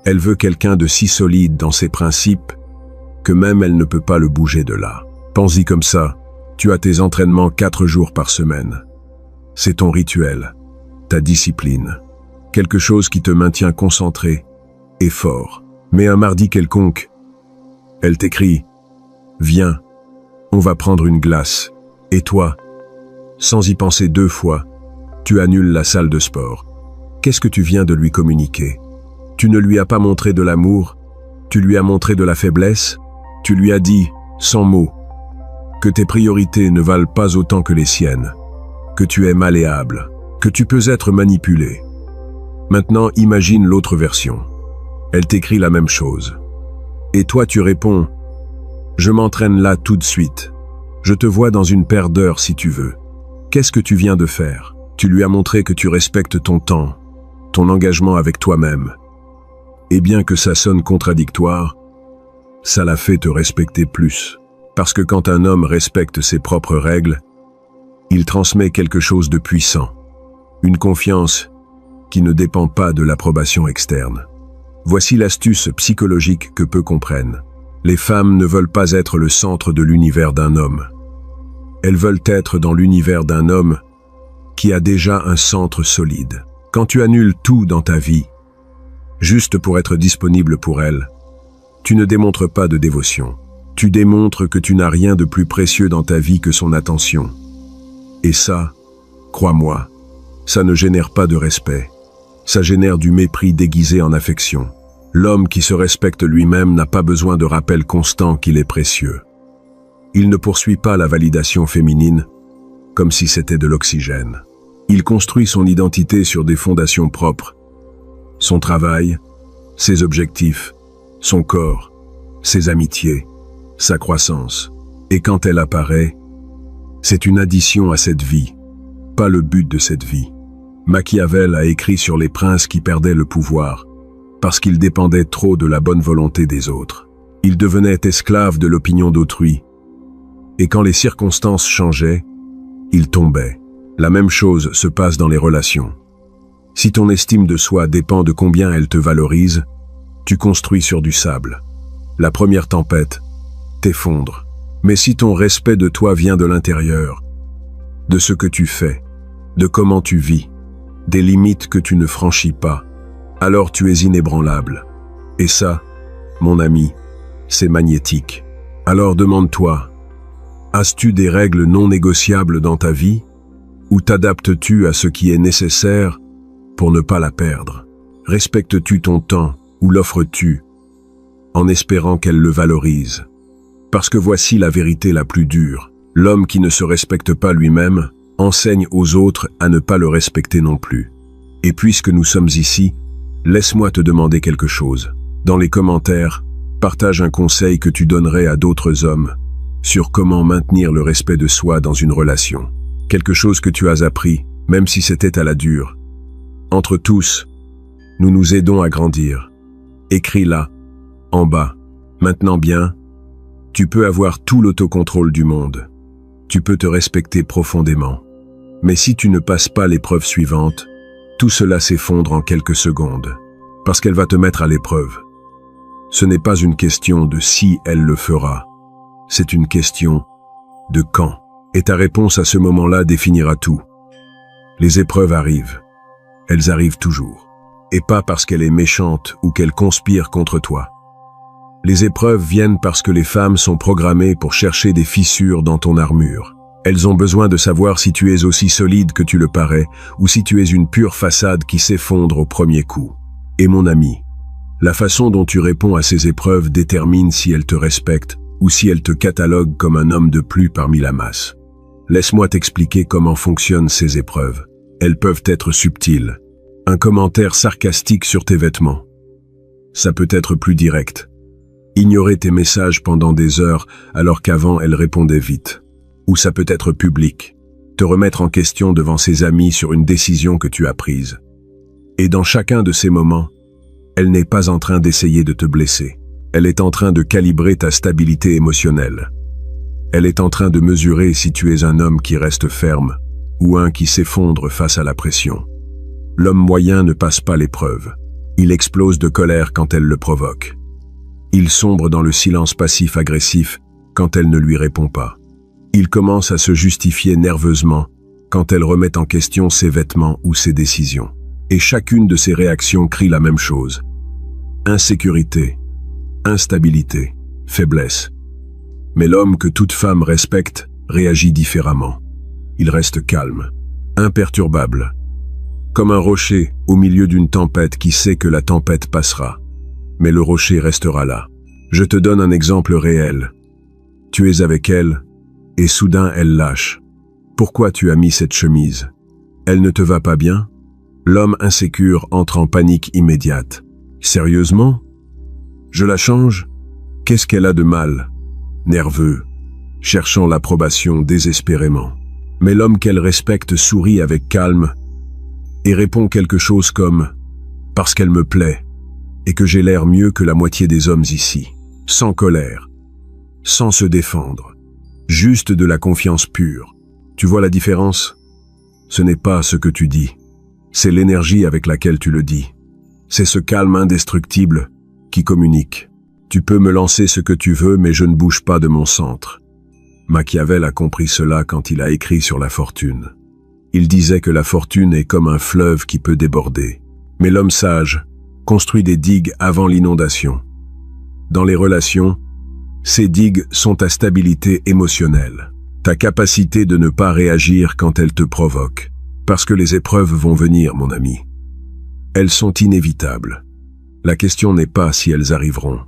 S1: Elle veut quelqu'un de si solide dans ses principes que même elle ne peut pas le bouger de là. Pense-y comme ça, tu as tes entraînements 4 jours par semaine. C'est ton rituel, ta discipline, quelque chose qui te maintient concentré et fort. Mais un mardi quelconque, elle t'écrit « Viens, on va prendre une glace ». Et toi, sans y penser 2 fois, tu annules la salle de sport. Qu'est-ce que tu viens de lui communiquer? Tu ne lui as pas montré de l'amour, tu lui as montré de la faiblesse, tu lui as dit, sans mots, que tes priorités ne valent pas autant que les siennes, que tu es malléable, que tu peux être manipulé. Maintenant, imagine l'autre version. Elle t'écrit la même chose. Et toi, tu réponds, « Je m'entraîne là tout de suite. Je te vois dans une paire d'heures si tu veux. » Qu'est-ce que tu viens de faire? Tu lui as montré que tu respectes ton temps, ton engagement avec toi-même. Et bien que ça sonne contradictoire, ça la fait te respecter plus. Parce que quand un homme respecte ses propres règles, il transmet quelque chose de puissant. Une confiance qui ne dépend pas de l'approbation externe. Voici l'astuce psychologique que peu comprennent. Les femmes ne veulent pas être le centre de l'univers d'un homme. Elles veulent être dans l'univers d'un homme qui a déjà un centre solide. Quand tu annules tout dans ta vie, juste pour être disponible pour elle, tu ne démontres pas de dévotion. Tu démontres que tu n'as rien de plus précieux dans ta vie que son attention. Et ça, crois-moi, ça ne génère pas de respect. Ça génère du mépris déguisé en affection. L'homme qui se respecte lui-même n'a pas besoin de rappel constant qu'il est précieux. Il ne poursuit pas la validation féminine comme si c'était de l'oxygène. Il construit son identité sur des fondations propres. Son travail, ses objectifs, son corps, ses amitiés, sa croissance. Et quand elle apparaît, c'est une addition à cette vie, pas le but de cette vie. Machiavel a écrit sur les princes qui perdaient le pouvoir, parce qu'ils dépendaient trop de la bonne volonté des autres. Ils devenaient esclaves de l'opinion d'autrui. Et quand les circonstances changeaient, ils tombaient. La même chose se passe dans les relations. Si ton estime de soi dépend de combien elle te valorise, tu construis sur du sable. La première tempête t'effondre. Mais si ton respect de toi vient de l'intérieur, de ce que tu fais, de comment tu vis, des limites que tu ne franchis pas, alors tu es inébranlable. Et ça, mon ami, c'est magnétique. Alors demande-toi, as-tu des règles non négociables dans ta vie, ou t'adaptes-tu à ce qui est nécessaire pour ne pas la perdre? Respectes-tu ton temps ou l'offres-tu en espérant qu'elle le valorise? Parce que voici la vérité la plus dure. L'homme qui ne se respecte pas lui-même enseigne aux autres à ne pas le respecter non plus. Et puisque nous sommes ici, laisse-moi te demander quelque chose. Dans les commentaires, partage un conseil que tu donnerais à d'autres hommes sur comment maintenir le respect de soi dans une relation. Quelque chose que tu as appris, même si c'était à la dure. Entre tous, nous nous aidons à grandir. Écris là, en bas. Maintenant bien, tu peux avoir tout l'autocontrôle du monde. Tu peux te respecter profondément. Mais si tu ne passes pas l'épreuve suivante, tout cela s'effondre en quelques secondes, parce qu'elle va te mettre à l'épreuve. Ce n'est pas une question de si elle le fera, c'est une question de quand. Et ta réponse à ce moment-là définira tout. Les épreuves arrivent. Elles arrivent toujours. Et pas parce qu'elle est méchante ou qu'elle conspire contre toi. Les épreuves viennent parce que les femmes sont programmées pour chercher des fissures dans ton armure. Elles ont besoin de savoir si tu es aussi solide que tu le parais, ou si tu es une pure façade qui s'effondre au premier coup. Et mon ami, la façon dont tu réponds à ces épreuves détermine si elles te respectent ou si elles te cataloguent comme un homme de plus parmi la masse. Laisse-moi t'expliquer comment fonctionnent ces épreuves. Elles peuvent être subtiles. Un commentaire sarcastique sur tes vêtements. Ça peut être plus direct. Ignorer tes messages pendant des heures alors qu'avant elle répondait vite. Ou ça peut être public. Te remettre en question devant ses amis sur une décision que tu as prise. Et dans chacun de ces moments, elle n'est pas en train d'essayer de te blesser. Elle est en train de calibrer ta stabilité émotionnelle. Elle est en train de mesurer si tu es un homme qui reste ferme ou un qui s'effondre face à la pression. L'homme moyen ne passe pas l'épreuve. Il explose de colère quand elle le provoque. Il sombre dans le silence passif-agressif quand elle ne lui répond pas. Il commence à se justifier nerveusement quand elle remet en question ses vêtements ou ses décisions. Et chacune de ses réactions crie la même chose. Insécurité, instabilité, faiblesse. Mais l'homme que toute femme respecte réagit différemment. Il reste calme, imperturbable, comme un rocher au milieu d'une tempête qui sait que la tempête passera. Mais le rocher restera là. Je te donne un exemple réel. Tu es avec elle, et soudain elle lâche. Pourquoi tu as mis cette chemise? Elle ne te va pas bien? L'homme insécure entre en panique immédiate. Sérieusement? Je la change? Qu'est-ce qu'elle a de mal? Nerveux, cherchant l'approbation désespérément. Mais l'homme qu'elle respecte sourit avec calme et répond quelque chose comme « parce qu'elle me plaît et que j'ai l'air mieux que la moitié des hommes ici », sans colère, sans se défendre, juste de la confiance pure. Tu vois la différence? Ce n'est pas ce que tu dis, c'est l'énergie avec laquelle tu le dis. C'est ce calme indestructible qui communique. Tu peux me lancer ce que tu veux, mais je ne bouge pas de mon centre. Machiavel a compris cela quand il a écrit sur la fortune. Il disait que la fortune est comme un fleuve qui peut déborder. Mais l'homme sage construit des digues avant l'inondation. Dans les relations, ces digues sont ta stabilité émotionnelle, ta capacité de ne pas réagir quand elles te provoquent. Parce que les épreuves vont venir, mon ami. Elles sont inévitables. La question n'est pas si elles arriveront.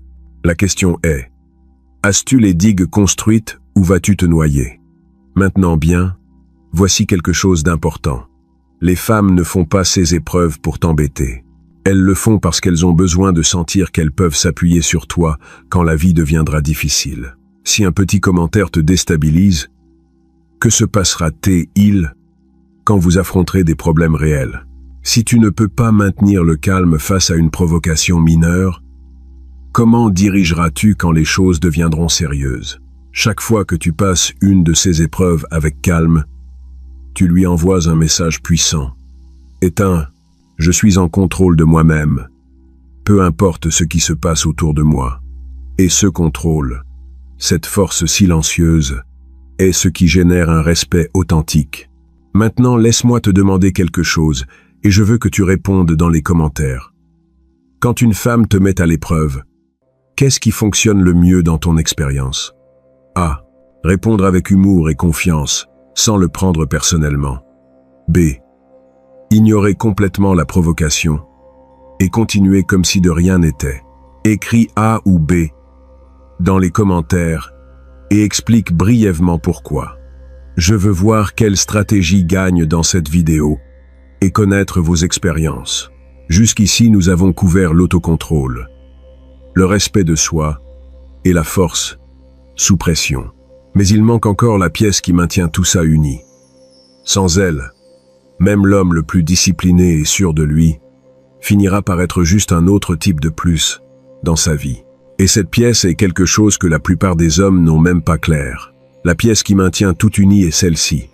S1: La question est, as-tu les digues construites ou vas-tu te noyer? Maintenant bien, voici quelque chose d'important. Les femmes ne font pas ces épreuves pour t'embêter. Elles le font parce qu'elles ont besoin de sentir qu'elles peuvent s'appuyer sur toi quand la vie deviendra difficile. Si un petit commentaire te déstabilise, que se passera-t-il quand vous affronterez des problèmes réels? Si tu ne peux pas maintenir le calme face à une provocation mineure, comment dirigeras-tu quand les choses deviendront sérieuses? Chaque fois que tu passes une de ces épreuves avec calme, tu lui envoies un message puissant. Éteins, je suis en contrôle de moi-même, peu importe ce qui se passe autour de moi. Et ce contrôle, cette force silencieuse, est ce qui génère un respect authentique. Maintenant, laisse-moi te demander quelque chose, et je veux que tu répondes dans les commentaires. Quand une femme te met à l'épreuve, qu'est-ce qui fonctionne le mieux dans ton expérience? A. Répondre avec humour et confiance, sans le prendre personnellement. B. Ignorer complètement la provocation et continuer comme si de rien n'était. Écris A ou B dans les commentaires et explique brièvement pourquoi. Je veux voir quelle stratégie gagne dans cette vidéo et connaître vos expériences. Jusqu'ici, nous avons couvert l'autocontrôle, le respect de soi et la force sous pression. Mais il manque encore la pièce qui maintient tout ça uni. Sans elle, même l'homme le plus discipliné et sûr de lui finira par être juste un autre type de plus dans sa vie. Et cette pièce est quelque chose que la plupart des hommes n'ont même pas clair. La pièce qui maintient tout uni est celle-ci.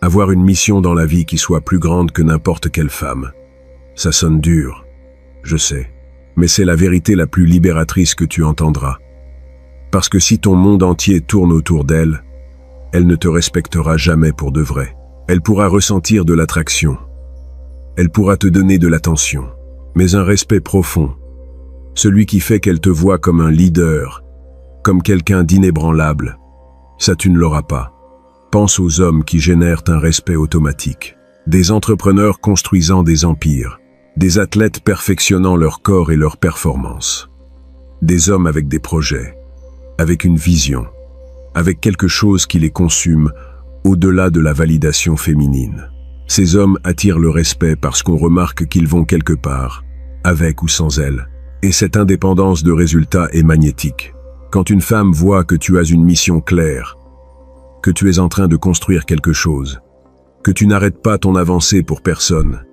S1: Avoir une mission dans la vie qui soit plus grande que n'importe quelle femme. Ça sonne dur, je sais, mais c'est la vérité la plus libératrice que tu entendras. Parce que si ton monde entier tourne autour d'elle, elle ne te respectera jamais pour de vrai. Elle pourra ressentir de l'attraction. Elle pourra te donner de l'attention, mais un respect profond. Celui qui fait qu'elle te voit comme un leader, comme quelqu'un d'inébranlable, ça tu ne l'auras pas. Pense aux hommes qui génèrent un respect automatique. Des entrepreneurs construisant des empires. Des athlètes perfectionnant leur corps et leurs performances. Des hommes avec des projets, avec une vision, avec quelque chose qui les consume au-delà de la validation féminine. Ces hommes attirent le respect parce qu'on remarque qu'ils vont quelque part, avec ou sans elle. Et cette indépendance de résultat est magnétique. Quand une femme voit que tu as une mission claire, que tu es en train de construire quelque chose, que tu n'arrêtes pas ton avancée pour personne,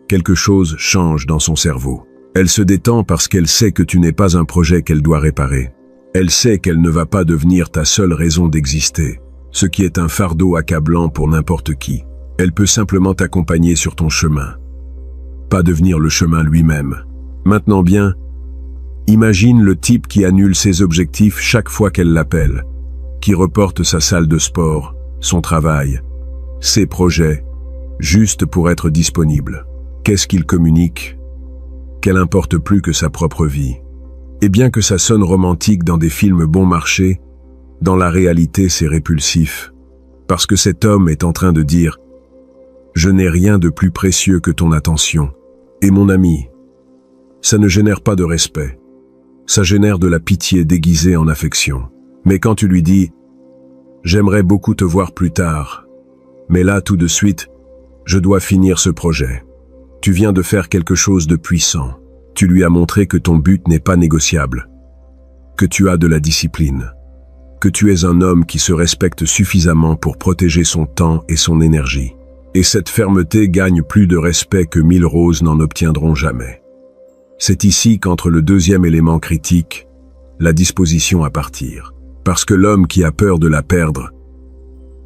S1: quelque chose change dans son cerveau. Elle se détend parce qu'elle sait que tu n'es pas un projet qu'elle doit réparer. Elle sait qu'elle ne va pas devenir ta seule raison d'exister, ce qui est un fardeau accablant pour n'importe qui. Elle peut simplement t'accompagner sur ton chemin, pas devenir le chemin lui-même. Maintenant bien, imagine le type qui annule ses objectifs chaque fois qu'elle l'appelle, qui reporte sa salle de sport, son travail, ses projets, juste pour être disponible. Qu'est-ce qu'il communique? Qu'elle importe plus que sa propre vie. Et bien que ça sonne romantique dans des films bon marché, dans la réalité c'est répulsif. Parce que cet homme est en train de dire « Je n'ai rien de plus précieux que ton attention. » Et mon ami, ça ne génère pas de respect. Ça génère de la pitié déguisée en affection. Mais quand tu lui dis « J'aimerais beaucoup te voir plus tard, mais là tout de suite, je dois finir ce projet. » Tu viens de faire quelque chose de puissant. Tu lui as montré que ton but n'est pas négociable, que tu as de la discipline, que tu es un homme qui se respecte suffisamment pour protéger son temps et son énergie. Et cette fermeté gagne plus de respect que 1000 roses n'en obtiendront jamais. C'est ici qu'entre le deuxième élément critique, la disposition à partir. Parce que l'homme qui a peur de la perdre,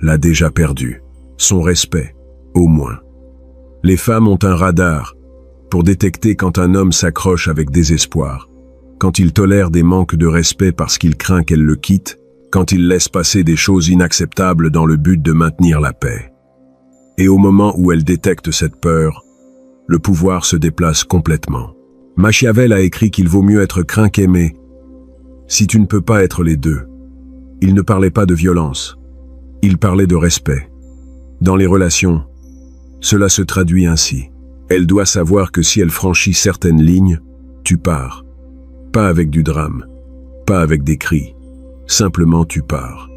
S1: l'a déjà perdu. Son respect, au moins. Les femmes ont un radar pour détecter quand un homme s'accroche avec désespoir, quand il tolère des manques de respect parce qu'il craint qu'elle le quitte, quand il laisse passer des choses inacceptables dans le but de maintenir la paix. Et au moment où elle détecte cette peur, le pouvoir se déplace complètement. Machiavel a écrit qu'il vaut mieux être craint qu'aimé. Si tu ne peux pas être les deux. Il ne parlait pas de violence. Il parlait de respect. Dans les relations, cela se traduit ainsi. Elle doit savoir que si elle franchit certaines lignes, tu pars. Pas avec du drame, pas avec des cris. Simplement tu pars.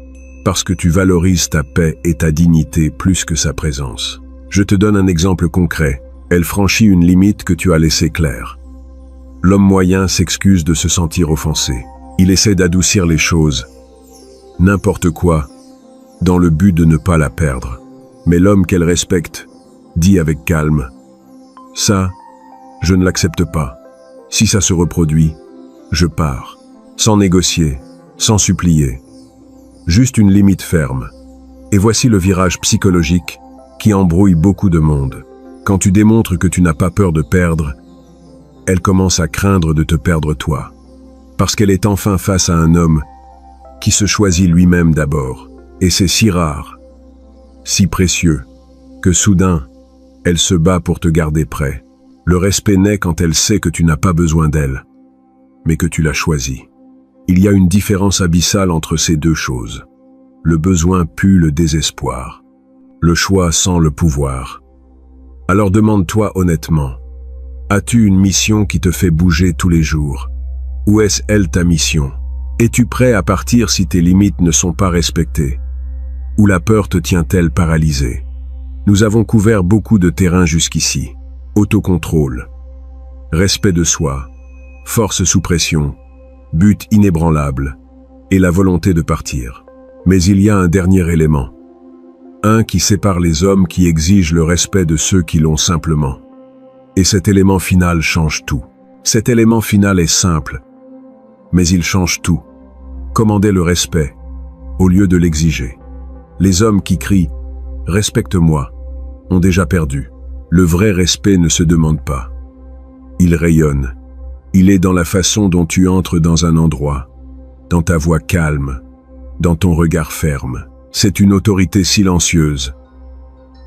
S1: Parce que tu valorises ta paix et ta dignité plus que sa présence. Je te donne un exemple concret. Elle franchit une limite que tu as laissée claire. L'homme moyen s'excuse de se sentir offensé. Il essaie d'adoucir les choses. N'importe quoi, dans le but de ne pas la perdre. Mais l'homme qu'elle respecte dit avec calme « Ça, je ne l'accepte pas. Si ça se reproduit, je pars. » Sans négocier, sans supplier. Juste une limite ferme. Et voici le virage psychologique qui embrouille beaucoup de monde. Quand tu démontres que tu n'as pas peur de perdre, elle commence à craindre de te perdre toi. Parce qu'elle est enfin face à un homme qui se choisit lui-même d'abord. Et c'est si rare, si précieux, que soudain, elle se bat pour te garder prêt. Le respect naît quand elle sait que tu n'as pas besoin d'elle, mais que tu l'as choisie. Il y a une différence abyssale entre ces deux choses. Le besoin pue le désespoir. Le choix sans le pouvoir. Alors demande-toi honnêtement, as-tu une mission qui te fait bouger tous les jours? Ou est-ce elle ta mission? Es-tu prêt à partir si tes limites ne sont pas respectées? Ou la peur te tient-elle paralysé? Nous avons couvert beaucoup de terrain jusqu'ici. Autocontrôle, respect de soi, force sous pression, but inébranlable et la volonté de partir. Mais il y a un dernier élément. Un qui sépare les hommes qui exigent le respect de ceux qui l'ont simplement. Et cet élément final change tout. Cet élément final est simple, mais il change tout. Commandez le respect, au lieu de l'exiger. Les hommes qui crient « Respecte-moi » ont déjà perdu. Le vrai respect ne se demande pas. Il rayonne. Il est dans la façon dont tu entres dans un endroit, dans ta voix calme, dans ton regard ferme. C'est une autorité silencieuse,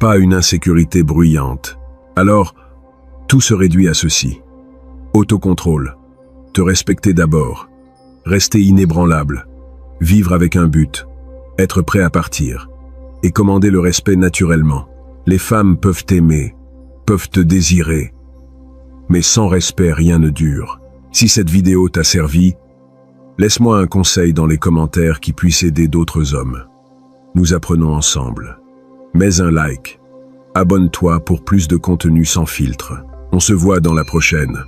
S1: pas une insécurité bruyante. Alors, tout se réduit à ceci. Autocontrôle, te respecter d'abord, rester inébranlable, vivre avec un but, être prêt à partir, et commander le respect naturellement. Les femmes peuvent t'aimer, peuvent te désirer, mais sans respect rien ne dure. Si cette vidéo t'a servi, laisse-moi un conseil dans les commentaires qui puisse aider d'autres hommes. Nous apprenons ensemble. Mets un like, abonne-toi pour plus de contenu sans filtre. On se voit dans la prochaine.